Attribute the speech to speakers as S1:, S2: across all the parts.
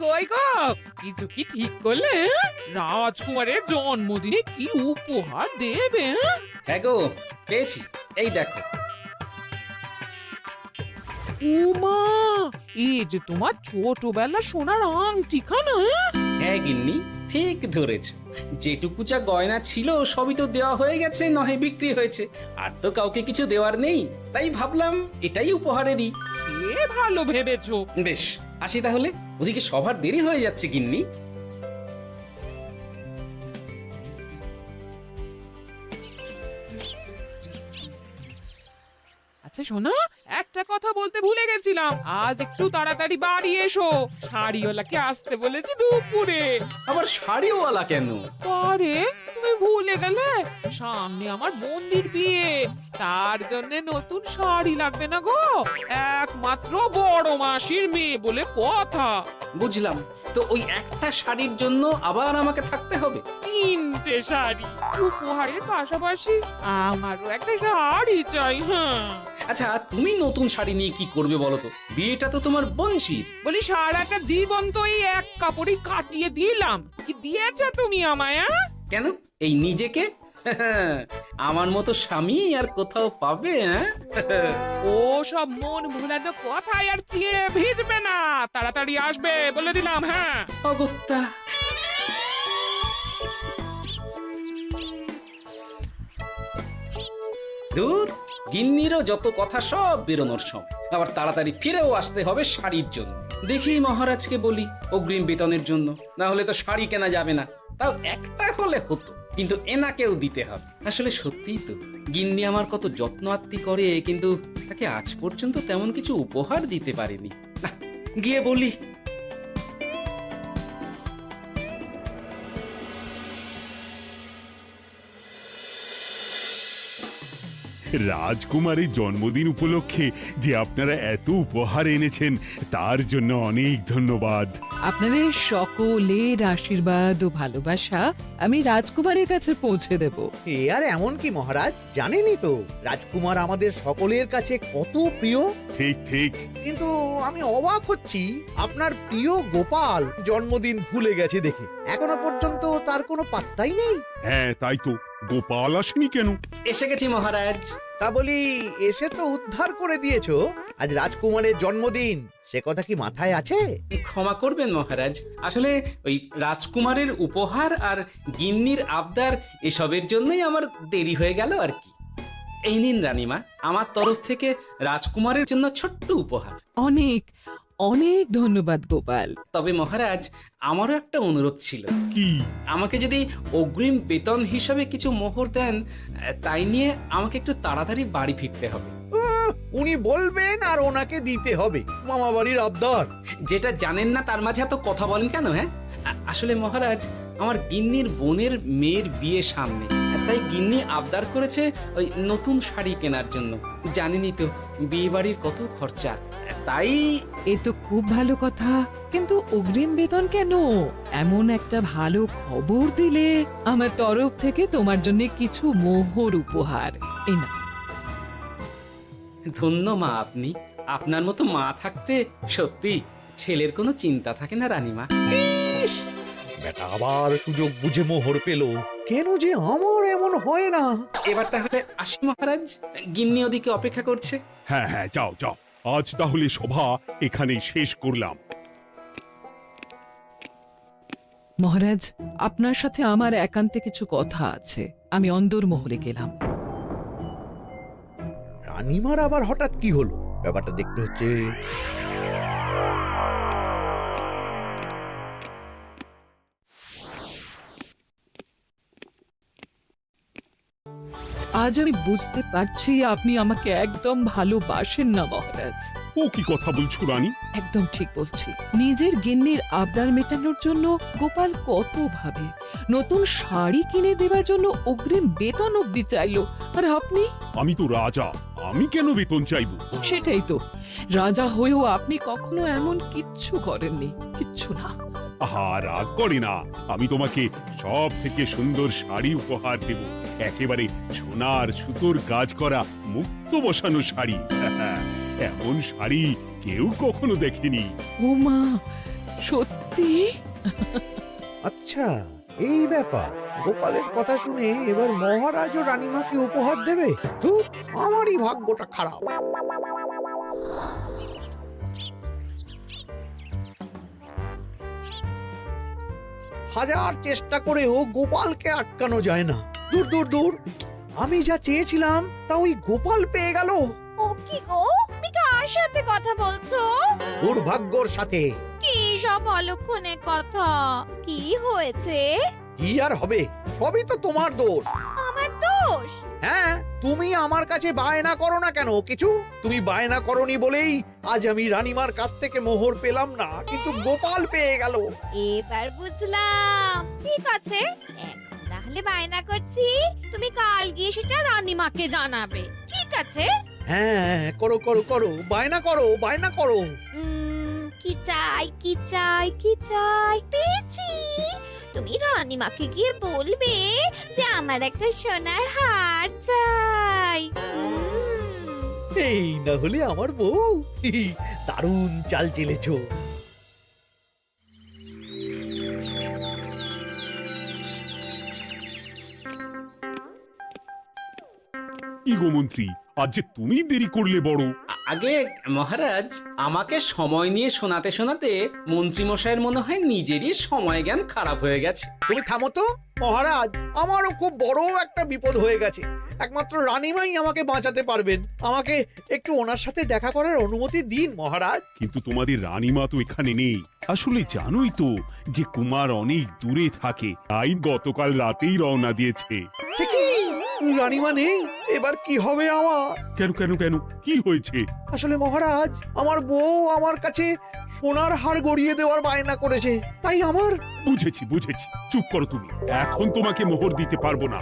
S1: কই গো, কিছু কি ঠিক করলে? রাজকুমারের জন্মদিনে কি উপহার দেবে?
S2: হ্যাঁ গো, পেয়েছি। এই দেখো।
S1: উমা, এই যে তোমার ছোটবেলা সোনার আংটিখানা।
S2: হ্যাঁ গিন্নি, ঠিক ধরেছ। যেটুকু যা গয়না ছিল সবই তো দেওয়া হয়ে গেছে, নহে বিক্রি হয়েছে। আর তো কাউকে কিছু দেওয়ার নেই, তাই ভাবলাম এটাই উপহারে দিই।
S1: সে ভালো ভেবেছো।
S2: বেশ, আসি তাহলে। ওদিকে সবার দেরি হয়ে যাচ্ছে গিন্নি।
S1: আচ্ছা শোনো, একটা কথা বলতে ভুলে গেছিলাম। আজ একটু তাড়াতাড়ি বাড়ি এসো, শাড়িওয়ালাকে আসতে বলেছি দুপুরে।
S2: আবার শাড়িওয়ালা কেন?
S1: আরে তুমি ভুলে গেলে, সামনে আমার বোনদির বিয়ে, তার জন্য নতুন শাড়ি লাগবে না গো। একমাত্র বড় মাসির মেয়ে বলে কথা।
S2: বুঝলাম। তো ওই একটা শাড়ির জন্য আবার আমাকে থাকতে হবে?
S1: 3টে শাড়ি উপহারের পাশাপাশি আমারও একটা শাড়ি চাই। হ্যাঁ
S2: আচ্ছা, তুমি নতুন শাড়ি নিয়ে কি করবে বলো তো? বিয়েটা তো তোমার বংশীর।
S1: বলি, সারাটা জীবন তো এই এক কাপড়ই কাটিয়ে দিলাম, কি দিয়েছো তুমি আমায়?
S2: কেন, এই নিজেকে আমার মতো স্বামী আর কোথাও পাবে?
S1: ও সব মন ভুলানো কথায় আর চিড়ে ভিজবে না, তাড়াতাড়ি আসবে বলে দিলাম। হ্যাঁ
S2: অগত্যা। দূর, গিন্নিরও যত কথা সব বেরোনোর সময়। আবার তাড়াতাড়ি ফিরেও আসতে হবে শাড়ির জন্য। দেখি মহারাজকে বলি অগ্রিম বেতনের জন্য, না হলে তো শাড়ি কেনা যাবে না। তাও একটা হলে হতো, কিন্তু এনাকেও দিতে হবে। আসলে সত্যিই তো, গিন্নি আমার কত যত্ন আত্তি করে, কিন্তু তাকে আজ পর্যন্ত তেমন কিছু উপহার দিতে পারেনি। না, গিয়ে বলি।
S3: রাজকুমারের জন্মদিন উপলক্ষে যে আপনারা এত উপহার এনেছেন তার জন্য অনেক ধন্যবাদ।
S4: আপনাদের সকলের আশীর্বাদ ও ভালোবাসা আমি রাজকুমারের কাছে পৌঁছে দেব।
S5: এ আর এমন কি মহারাজ, জানেনই তো রাজকুমার আমাদের সকলের কাছে কত প্রিয়।
S3: ঠিক ঠিক।
S5: কিন্তু আমি অবাক হচ্ছি, আপনার প্রিয় গোপাল জন্মদিন ভুলে গেছে দেখে এখনো পর্যন্ত তার কোনো পাত্তাই নেই।
S3: হ্যাঁ তাই তো, গোপাল আসেনি কেন?
S2: এসে গেছি মহারাজ।
S5: তা বলি, এসে তো উদ্ধার করে দিয়েছো। আজ রাজকুমারের জন্মদিন, সে কথা কি মাথায় আছে?
S2: ক্ষমা করবেন মহারাজ, আসলে ওই রাজকুমারের উপহার আর গিন্নির আবদার এসবের জন্যই আমার দেরি হয়ে গেল আর কি। এই নিন রানীমা, আমার তরফ থেকে রাজকুমারের জন্য ছোট্ট উপহার।
S4: অনেক অনেক ধন্যবাদ গোপাল।
S2: তবে মহারাজ, আমারও একটা অনুরোধ ছিল।
S3: কি?
S2: আমাকে যদি অগ্রিম বেতন হিসাবে কিছু মোহর দেন, তাই নিয়ে আমাকে একটু তাড়াতাড়ি বাড়ি ফিরতে হবে।
S5: উনি বলবেন আর ওনাকে দিতে হবে, মামা বাড়ির আবদার।
S2: যেটা জানেন না তার মাঝে এত কথা বলেন কেন? হ্যাঁ, আসলে মহারাজ, আমার গিন্নির বোনের মেয়ের বিয়ে সামনে, তাই গিন্নি আবদার করেছে ওই নতুন শাড়ি কেনার জন্য। জানেনই তো বিয়ে বাড়ির কত খরচা, তাই।
S4: এ তো খুব ভালো কথা, কিন্তু অগ্রিম বেতন কেন? এমন একটা ভালো খবর দিলে আমার তরফ থেকে তোমার জন্য কিছু মোহর উপহার। এই না,
S2: ধন্য মা আপনি। আপনার মতো মা থাকতে সত্যি ছেলের কোনো চিন্তা থাকে না রানীমা।
S5: ইস, বেটা আবার সুযোগ বুঝে মোহর পেল। কেন যে আমার এমন হয় না।
S2: এবার তাহলে আসি মহারাজ, গিন্নি ওদিকে অপেক্ষা করছে।
S3: হ্যাঁ হ্যাঁ, যাও যাও, আজ তাহলে সভা এখানেই শেষ করলাম।
S4: মহারাজ, আপনার সাথে আমার একান্তে কিছু কথা আছে। আমি অন্দরমহলে গেলাম।
S5: রানীমার আবার হঠাৎ কি হলো, ব্যাপারটা দেখতে হচ্ছে।
S4: আজ আমি বুঝতে পারছি আপনি আমাকে একদম ভালোবাসেন না মহারাজ।
S3: ও কি কথা বলছো রানী?
S4: একদম ঠিক বলছি। নিজের গিন্নির আবদার মেটানোর জন্য গোপাল কত ভাবে, নতুন শাড়ি কিনে দেওয়ার জন্য অগ্রিম বেতন অব্দি চাইলো, আর আপনি?
S3: আমি তো রাজা, আমি কেন বেতন চাইবো?
S4: সেটাই তো, রাজা হয়েও আপনি কখনো এমন কিচ্ছু করেননি, কিচ্ছু না।
S3: আহা, রাগ করে না, আমি তোমাকে সব থেকে সুন্দর শাড়ি উপহার দেব। একেবারে সোনার সুতোর কাজ করা মুক্ত বসানো শাড়ি। এমন শাড়ি কেউ কখনো দেখেনি।
S4: ও মা, সত্যি? সত্যি?
S5: আচ্ছা, এই ব্যাপার। গোপালের কথা শুনে এবার মহারাজ ও রানীমাকে উপহার দেবে? ধুর, আমারই ভাগ্যটা খারাপ। হাজার চেষ্টা করেও গোপালকে আটকানো যায় না। দূর দূর দূর, আমি যা চেয়েছিলাম তা ওই গোপাল পেয়ে গেল।
S6: ও কি গো, তুমি কার সাথে কথা বলছো?
S5: দুর্ভাগ্যর সাথে।
S6: কি সব অলক্ষণে কথা? কি হয়েছে?
S5: কি আর হবে, সবই তো তোমার দোষ।
S6: আমার দোষ?
S5: হ্যাঁ, তুমি আমার কাছে বায়না করো না কেন কিছু? তুমি বায়না করনি বলেই আজ আমি রানীমার কাছ থেকে মোহর পেলাম না, কিন্তু গোপাল পেয়ে গেল।
S6: এবার বুঝলাম। ঠিক আছে, এখন তাহলে বায়না করছি, তুমি কাল গিয়ে সেটা রানীমাকে জানাবে, ঠিক আছে?
S5: হ্যাঁ, করো করো করো, বায়না করো, বায়না করো।
S6: কি চাই কি চাই কি চাই, পেয়েছি। তুমি রানীমাকে গিয়ে বলবে যে আমার একটা সোনার হার চাই।
S5: এই না হলে আমার বউ। দারুণ চাল চেলেছো।
S3: কি গো মন্ত্রী, আজ যে তুমি দেরি করলে বড়।
S2: আগে মহারাজ, আমাকে সময় নিয়ে শোনাতে শোনাতে মন্ত্রীমশাইয়ের মনে হয় নিজেরই সময় জ্ঞান খারাপ হয়ে গেছে।
S5: তুমি থামো তো মহারাজ, আমারও খুব বড় একটা বিপদ হয়ে গেছে। একমাত্র রানীমাই আমাকে বাঁচাতে পারবেন। আমাকে একটু ওনার সাথে দেখা করার অনুমতি দিন মহারাজ।
S3: কিন্তু তোমাদের রানীমা তো এখানে নেই। আসলে জানোই তো যে কুমার অনেক দূরে থাকে, তাই গতকাল রাতেই রওনা দিয়েছে।
S5: সে কি, রানীমা নেই? এবার কি হবে আমার?
S3: কেন কেন কেন, কি হয়েছে?
S5: আসলে মহারাজ, আমার বউ আমার কাছে সোনার হার গড়িয়ে দেওয়ার বায়না করেছে, তাই আমার।
S3: বুঝেছি বুঝেছি, চুপ করো তুমি। এখন তোমাকে মোহর দিতে পারবো না।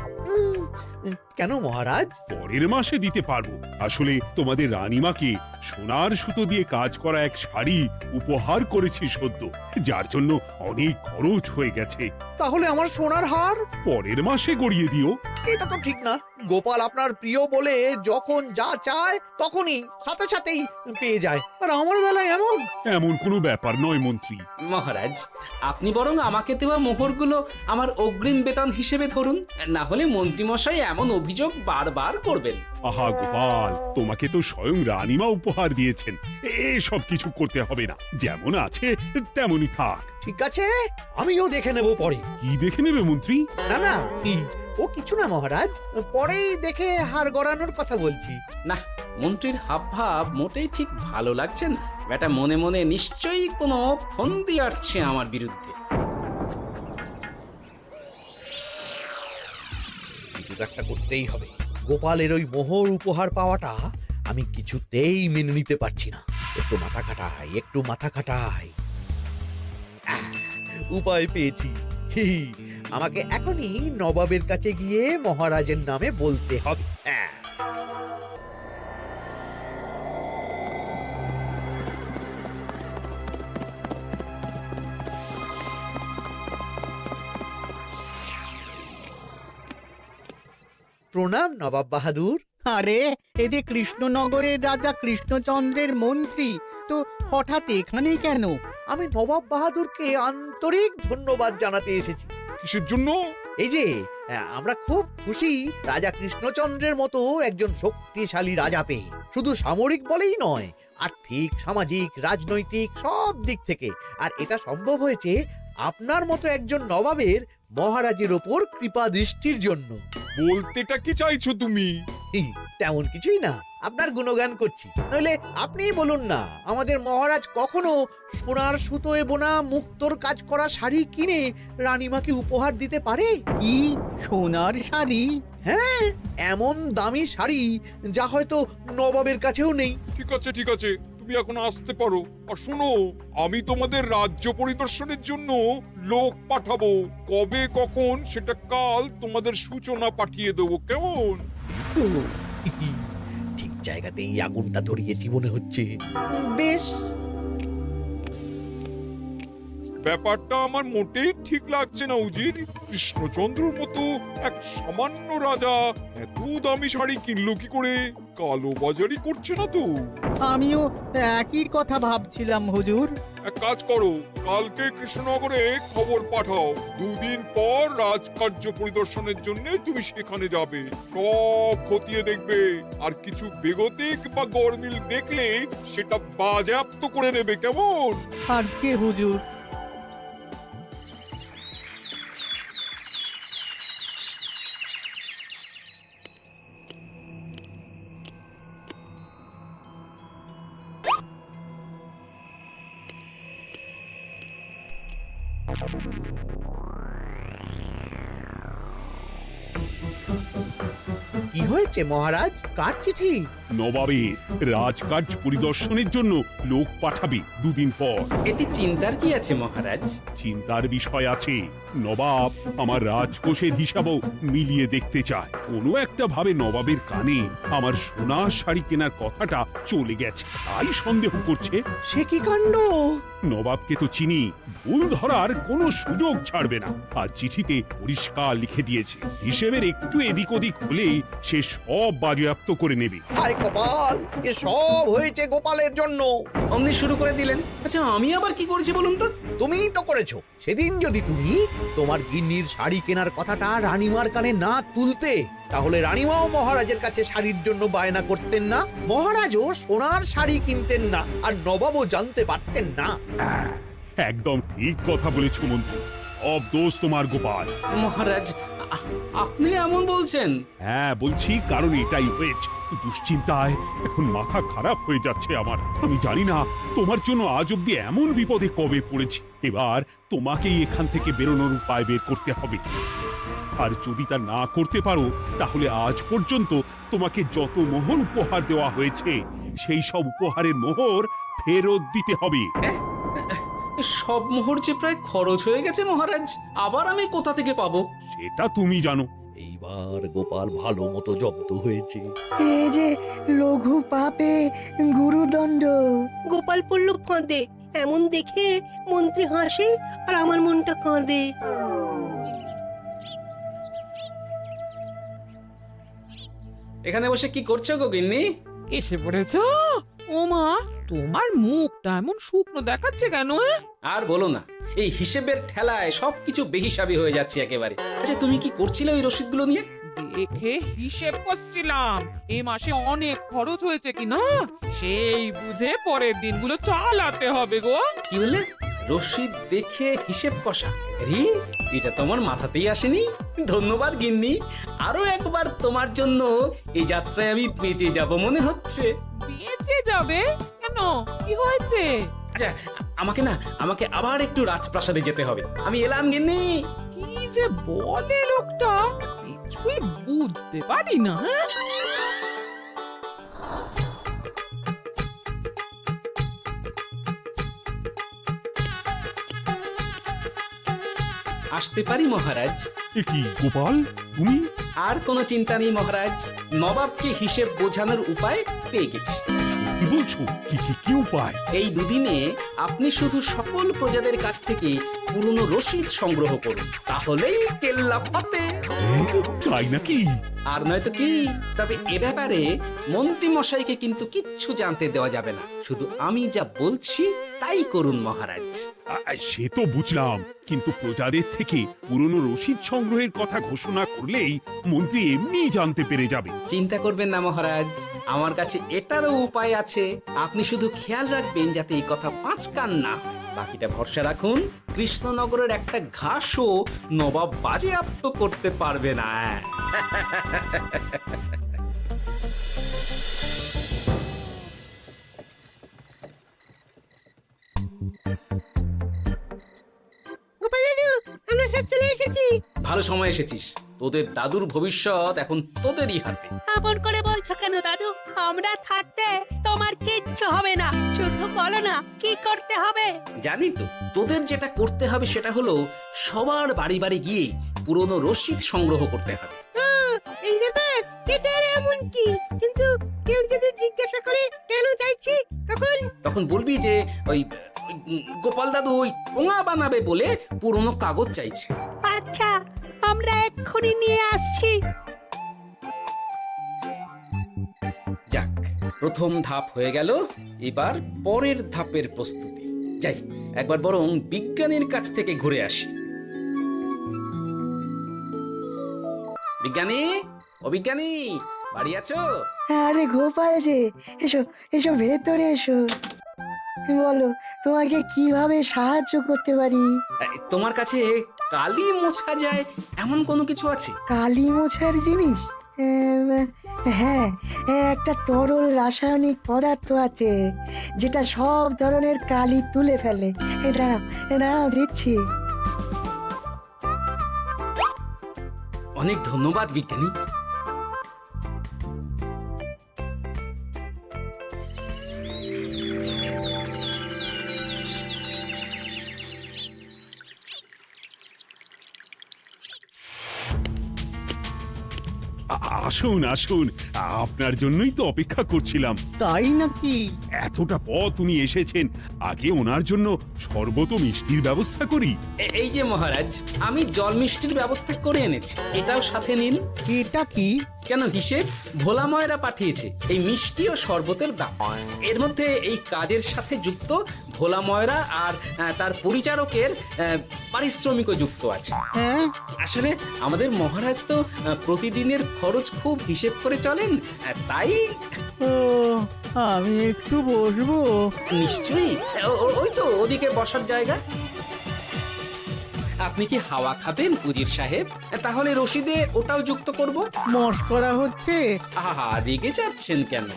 S5: কেন মহারাজ?
S3: পরের মাসে দিতে পারবো। আসলে তোমাদের রানীমাকে সোনার সুতো দিয়ে কাজ করা এক শাড়ি উপহার করেছি সদ্য, যার জন্য অনেক খরচ হয়ে গেছে।
S5: তাহলে আমার সোনার হার
S3: পরের মাসে গড়িয়ে দিও।
S5: এটা তো ঠিক না। গোপাল আপনার প্রিয় বলে যখন যা চায় তখনই সাথে সাথেই পেয়ে যায়, আর আমার বেলায় এমন।
S3: এমন কোনো ব্যাপার নয় মন্ত্রী।
S2: মহারাজ, আপনি বরং আমাকে দেওয়া মোহরগুলো আমার অগ্রিম বেতন হিসেবে ধরুন, না হলে মন্ত্রীমশাই এমন অভিযোগ বারবার করবেন।
S3: আহা গোপাল, তোমাকে তো স্বয়ং রানীমা উপহার দিয়েছেন, এসব কিছু করতে হবে না। যেমন আছে তেমনই থাক।
S5: ঠিক আছে, আমিও দেখে নেব পরে।
S3: কি দেখে নেবে মন্ত্রী?
S5: না না, ও কিছু না মহারাজ, পরেই দেখে হার গড়ানোর কথা বলছি।
S2: না, মন্ত্রীর হাবভাব মোটেই ঠিক ভালো লাগছে না। বেটা মনে মনে নিশ্চয়ই কোনো ফন্দি আটছে আমার বিরুদ্ধে।
S5: কিছু একটা করতেই হবে। গোপালের ওই মোহর উপহার পাওয়াটা আমি কিছুতেই মেনে নিতে পারছি না। একটু মাথা খাটাই, একটু মাথা খাটাই। উপায় পেয়েছি। আমাকে এখনই নবাবের কাছে গিয়ে মহারাজের নামে বলতে হবে। প্রণাম নবাব বাহাদুর।
S7: আরে এতে কৃষ্ণনগরের রাজা কৃষ্ণচন্দ্রের মন্ত্রী, তো হঠাৎ এখানেই কেন?
S5: আমি নবাব বাহাদুরকে আন্তরিক ধন্যবাদ জানাতে এসেছি।
S8: কিসের জন্য?
S5: এই যে আমরা খুব খুশি রাজা কৃষ্ণচন্দ্রের মতো একজন শক্তিশালী রাজা পেয়ে। শুধু সামরিক বলেই নয়, আর্থিক, সামাজিক, রাজনৈতিক সব দিক থেকে। আর এটা সম্ভব হয়েছে আপনার মতো একজন নবাবের মহারাজের ওপর কৃপা দৃষ্টির জন্য।
S8: বলতেটা কি চাইছো তুমি?
S5: তেমন কিছুই না, আপনার গুণগান করছি। নইলে আপনিই বলুন না, আমাদের মহারাজ কখনো সোনার সুতোয় বোনা মুক্তোর কাজ করা শাড়ি কিনে রানীমাকে উপহার দিতে পারে?
S7: কি সোনার শাড়ি?
S5: হ্যাঁ, এমন দামি শাড়ি যা হয়তো নবাবের কাছেও নেই।
S8: ঠিক আছে ঠিক আছে, তুমি এখন আসতে পারো। আর শোনো, আমি তোমাদের রাজ্য পরিদর্শনের জন্য লোক পাঠাবো। কবে কখন সেটা কাল তোমাদের সূচনা পাঠিয়ে দেবো, কেমন?
S5: ঠিক জায়গাতেই আগুনটা ধরিয়েছি মনে হচ্ছে। বেশ।
S8: ব্যাপারটা আমার মোটেই ঠিক লাগছে না উজির। কৃষ্ণচন্দ্রর মতো এক সামান্য রাজা এত দামি শাড়ি কিনলো কি করে? কালো বাজারি করছে না তো?
S7: আমিও একই কথা ভাবছিলাম হুজুর।
S8: এক কাজ করো, কালকে কৃষ্ণনগরে খবর পাঠাও, 2 দিন পর রাজকার্য পরিদর্শনের জন্য তুমি সেখানে যাবে। সব খতিয়ে দেখবে, আর কিছু বেগতিক বা গরমিল দেখলে সেটা বাজেয়াপ্ত করে নেবে, কেমন?
S7: আর কে হুজুর?
S5: কি হয়েছে মহারাজ? কার চিঠি?
S3: নবাবের রাজকার্য পরিদর্শনের জন্য লোক পাঠাবে 2 দিন পর।
S2: এতে চিন্তার কি আছে মহারাজ?
S3: চিন্তার বিষয় আছে। নবাব আমার রাজকোষের হিসাবও মিলিয়ে দেখতে চায়। কোনো একটা ভাবে নবাবের কানে আমার সোনার শাড়ি কেনার কথাটা চলে গেছে, তাই সন্দেহ করছে।
S5: সে কি কাণ্ড!
S3: নবাবকে তো চিনি, ভুল ধরার কোনো সুযোগ ছাড়বে না। আর চিঠিতে পরিষ্কার লিখে দিয়েছে, হিসেবের একটু এদিক ওদিক হলেই সে সব বাজেয়াপ্ত করে নেবে।
S5: হায় কপাল! এ সব হয়েছে গোপালের জন্য।
S2: অমনি শুরু করে দিলেন। আচ্ছা, আমি আবার কি করেছি বলুন তো?
S5: তুমিই তো করেছো। সেদিন যদি তুমি তোমার গিন্নির শাড়ি কেনার কথাটা রানীমার কানে না তুলতে, তাহলে রানীমাও মহারাজের কাছে শাড়ির জন্য বায়না করতেন না, মহারাজও সোনার শাড়ি কিনতেন না, আর নবাবও জানতে পারতেন না।
S3: একদম ঠিক কথা বলেছ মন্ত্রী, সব দোষ তোমার গোপাল।
S2: মহারাজ, আপনি এমন বলছেন?
S3: হ্যাঁ বলছি, কারণ এটাই হয়েছে। দুশ্চিন্তায় এখন মাথা খারাপ হয়ে যাচ্ছে আমার। আমি জানি না তোমার জন্য আজ অব্দি এমন বিপদে কবে পড়েছি। এবার তোমাকেই এখান থেকে বেরোনোর উপায় বের করতে হবে। আর যদি তা না করতে পারো, তাহলে আজ পর্যন্ত তোমাকে যত মোহর উপহার দেওয়া হয়েছে, সেই সব উপহারের মোহর ফেরত দিতে হবে।
S2: সব মোহর যে প্রায় খরচ হয়ে গেছে মহারাজ, আবার আমি কোথা থেকে পাবো?
S3: সেটা তুমি জানো।
S5: এইবার গোপাল ভালো মতো জব্দ হয়েছে।
S9: এ যে লঘু পাপে গুরুদণ্ড।
S10: গোপাল পড়ল ফাঁদে। এমন দেখে মন্ত্রী হাসে আর আমার মনটা কাঁদে।
S2: এখানে বসে কি করছো গো গিন্নি?
S1: এসে পড়েছ? ওমা, তোমার মুখটা এমন শুকনো দেখাচ্ছে কেন?
S2: আর বলো না, এই হিসেবের ঠেলায় সবকিছু বেহিসাবি হয়ে যাচ্ছে একেবারে। আচ্ছা, তুমি কি করছিলে ওই রসিদগুলো নিয়ে?
S1: দেখে হিসেব করছিলাম এই মাসে অনেক খরচ হয়েছে কিনা, সেই বুঝে পরের দিনগুলো চালাতে হবে গো।
S2: কি বলে? রসিদ দেখে হিসেব কষা? আরে, এটা তোমার মাথাতেই আসেনি। ধন্যবাদ গিন্নি, আরো একবার তোমার জন্য এই যাত্রায় আমি বেঁচে যাব মনে হচ্ছে।
S1: বেঁচে যাবে কেন? কি হয়েছে?
S2: আচ্ছা, আমাকে আবার একটু রাজপ্রাসাদে যেতে হবে। আমি এলাম গিন্নি।
S1: কি যে বলে লোকটা, কিছুই বুঝতে পারি না।
S2: আসতে পারি মহারাজ?
S3: এ কি গোপাল, তুমি?
S2: আর কোনো চিন্তা নেই মহারাজ, নবাবকে হিসেব বোঝানোর উপায় পেয়ে গেছি।
S3: কি বলছো? কি উপায়?
S2: এই দুদিনে আপনি শুধু সকল প্রজাদের কাছ থেকে পুরনো রসিদ সংগ্রহ করুন, তাহলেই কেল্লা ফতে।
S3: তাই নাকি?
S2: আর নয়তো কি? তবে এ ব্যাপারে মন্ত্রী মশাইকে কিন্তু কিচ্ছু জানতে দেওয়া যাবে না। শুধু আমি যা বলছি তাই করুন মহারাজ।
S3: সে তো বুঝলাম, কিন্তু প্রজাদের থেকে পুরনো রসিদ সংগ্রহের কথা ঘোষণা করলেই মন্ত্রী এমনি জানতে পেরে যাবে।
S2: চিন্তা করবেন না মহারাজ, আমার কাছে এটারও উপায় আছে। আপনি শুধু খেয়াল রাখবেন যাতে এই কথা 5 কান না হয়। বাকিটা ভরসা রাখুন, কৃষ্ণনগরের একটা ঘাসও নবাব বাজেয়াপ্ত করতে পারবে না।
S10: গোপাল দাদু, আমরা সব চলে এসেছি।
S2: ভালো সময় এসেছিস, তোদের দাদুর ভবিষ্যৎ এখন তোদেরই হাতে।
S10: আপন করে বলছো কেন দাদু? আমরা থাকতে তোমার কিচ্ছু হবে না। শুধু বলো না কি করতে হবে।
S2: জানি তো, তোদের যেটা করতে হবে সেটা হলো সবার বাড়ি বাড়ি গিয়ে পুরনো রসিদ সংগ্রহ করতে হবে।
S10: এই ব্যাপার, এটা এমন কি? কিন্তু কেউ যদি জিজ্ঞাসা করে কেন চাইছি, তখন
S2: তখন বলবি যে ওই গোপাল দাদু ওই ঠোঙা বানাবে বলে পুরনো কাগজ চাইছে।
S10: আচ্ছা, আমরা এক্ষুনি নিয়ে আসছি।
S2: যাক, প্রথম ধাপ হয়ে গেল, এবার পরের ধাপের প্রস্তুতি। যাই, একবার বরং বিজ্ঞানীর কাছ থেকে ঘুরে আসি। বিজ্ঞানী, ও বিজ্ঞানী, বাড়ি আছো?
S9: আরে গোপাল যে, এসো এসো ভেতরে এসো। বলো, তোমাকে কিভাবে সাহায্য করতে পারি?
S2: তোমার কাছে কালি মোছা যায় এমন কোনো কিছু আছে?
S9: কালি মোছার জিনিস? হ্যাঁ, একটা তরল রাসায়নিক পদার্থ আছে যেটা সব ধরনের কালি তুলে ফেলে। দাঁড়াও দিচ্ছি।
S2: অনেক ধন্যবাদ বিজ্ঞানী।
S3: আসুন আসুন, আপনার জন্যই তো অপেক্ষা করছিলাম।
S7: তাই নাকি?
S3: এতটা পথ উনি এসেছেন, আগে ওনার জন্য শরবত ও মিষ্টির ব্যবস্থা করি।
S2: এই যে মহারাজ, আমি জল মিষ্টির ব্যবস্থা করে এনেছি, এটাও সাথে নিন।
S7: এটা কি?
S2: কেন, হিসেব ভোলা ময়রা পাঠিয়েছে এই মিষ্টি ও শরবতের দাম। এর মধ্যে এই কাজের সাথে যুক্ত ভোলা ময়রা আর তার পরিচারকের পারিশ্রমিকও যুক্ত আছে।
S7: হ্যাঁ,
S2: আসলে আমাদের মহারাজ তো প্রতিদিনের খরচ খুব হিসেব করে চলেন, তাই।
S7: ও, আমি একটু বসবো?
S2: নিশ্চয়ই, ওই তো ওদিকে বসার জায়গা। আপনি কি হাওয়া খাবেন উজির সাহেব? তাহলে রশিদে ওটাও যুক্ত করব।
S7: মশকরা হচ্ছে?
S2: আহা, রেগে যাচ্ছেন কেন?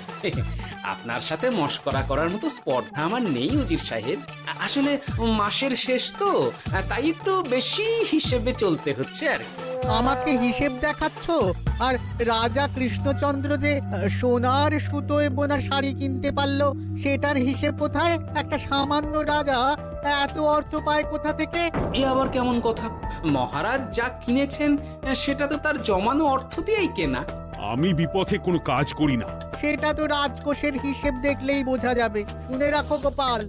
S2: আপনার সাথে মশকরা করার মতো স্পর্ধা আমার নেই উজির সাহেব। আসলে মাসের শেষ তো, তাই একটু বেশি হিসেবে চলতে হচ্ছে আর কি।
S7: আমাকে হিসেব দেখাচ্ছ? আর রাজা কৃষ্ণচন্দ্র যে সোনার সুতোয় বোনা শাড়ি কিনতে পারলো, সেটার হিসেব কোথায়? একটা সামান্য রাজা এত অর্থ পায় কোথা থেকে?
S2: এ আবার কেমন কথা? মহারাজ যা কিনেছেন সেটা তো তার জমানো অর্থ দিয়েই কেনা।
S3: আমি বিপথে কোনো কাজ করি না।
S7: সেটা তো রাজকোষের হিসেব দেখলেই বোঝা যাবে। শুনে রাখো গোপাল,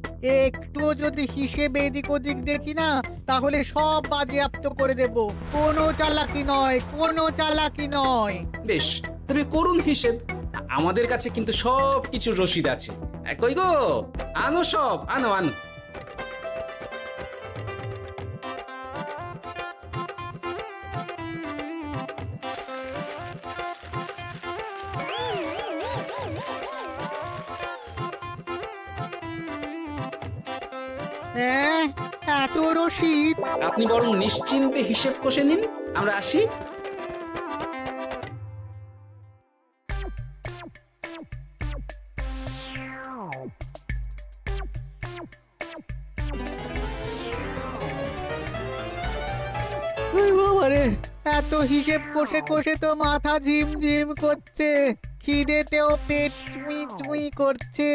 S7: একটুও যদি হিসেব এদিক ওদিক দেখি না, তাহলে সব বাজেয়াপ্ত করে দেব। কোনো চালাকি নয়, কোনো চালাকি নয়।
S2: বেশ, তবে করুন হিসেব। আমাদের কাছে কিন্তু সব কিছু রসিদ আছে। কই গো, আনো সব, আনো আনো।
S7: হ্যাঁ, এত রসিদ?
S2: আপনি বরং নিশ্চিন্তে হিসেব কষে নিন, আমরা আসি।
S7: বাবারে, এত হিসেব কষে কষে তো মাথা ঝিমঝিম করছে, খিদেতেও পেট চুই চুই করছে।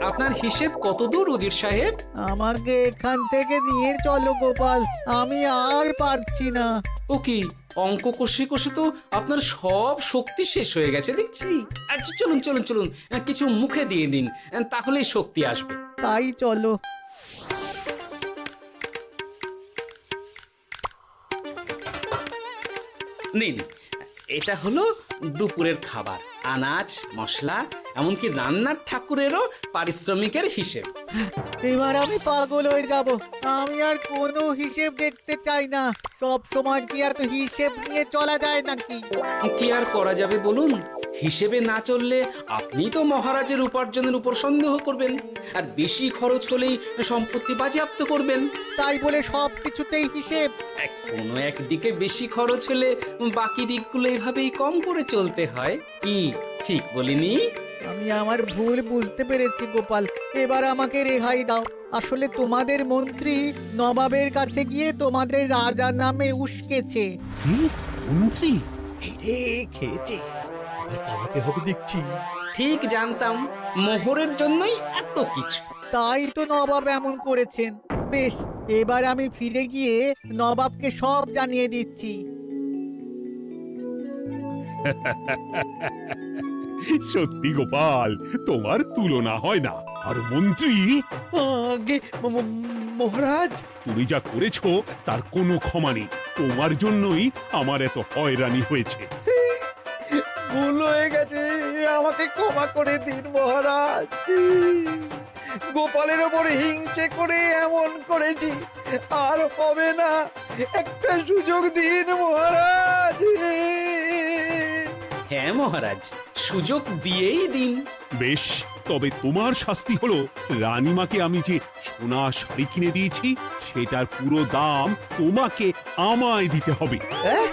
S2: আপনার হিসেব কত দূর উজির সাহেব?
S7: আমাকে এখান থেকে নিয়ে চলো গোপাল, আমি আর পারছি না।
S2: ও কি, অঙ্ক কষে কষে তো আপনার সব শক্তি শেষ হয়ে গেছে দেখছি। আচ্ছা চলুন চলুন চলুন, কিছু মুখে দিয়ে দিন, তাহলেই শক্তি আসবে।
S7: তাই চলো।
S2: নিন, এটা হলো দুপুরের খাবার, আনাজ মশলা এমনকি রান্নার ঠাকুরেরও পারিশ্রমিকের হিসেব।
S7: এবার আমি পাগল হয়ে যাব। আমি আর কোনো হিসেব দেখতে চাই না। সব সময় কি আর হিসেব নিয়ে চলা যায় নাকি?
S2: কি আর করা যাবে বলুন? হিসেবে না চললে আপনি তো মহারাজের উপার্জনের উপর সন্দেহ করবেন, আর বেশি খরচ হলেই সম্পত্তি বাজেয়াপ্ত করবেন।
S7: তাই বলে সব কিছুতেই হিসেব?
S2: কোনো একদিকে বেশি খরচ হলে বাকি দিকগুলো এইভাবেই কম করে চলতে হয়। কি ঠিক বলিনি?
S7: আমি আমার ভুল বুঝতে পেরেছি গোপাল, এবার আমাকে রেহাই দাও। আসলে তোমাদের মন্ত্রী নবাবের কাছে গিয়ে তোমাদের রাজা নামে উস্কেছে।
S3: কি? মন্ত্রী?
S5: এই রে, খেয়েছে, আর পালাতে হবে দেখছি।
S2: ঠিক জানতাম, মোহরের জন্যই এত কিছু।
S7: তাই তো নবাব এমন করেছেন। বেশ, এবার আমি ফিরে গিয়ে নবাবকে সব জানিয়ে দিচ্ছি।
S3: সত্যি গোপাল, তোমার তুলনা হয় না। আর মন্ত্রী,
S5: আগে মহারাজ,
S3: তুমি যা করেছো তার কোনো ক্ষমা নেই। তোমার জন্যই আমার এত হয়রানি হয়েছে।
S5: ভুল হয়ে গেছে, আমাকে ক্ষমা করে দিন মহারাজ। গোপালের ওপরে হিংসে করে এমন করেছি, আর হবে না। একটা সুযোগ দিন মহারাজ।
S2: হ্যাঁ মহারাজ, সুযোগ দিয়েই দিন।
S3: বেশ, তবে তোমার শাস্তি হলো রানীমাকে আমি যে সোনা শাড়ি কিনে দিয়েছি সেটার পুরো দাম তোমাকে আমায় দিতে হবে।
S5: হ্যাঁ?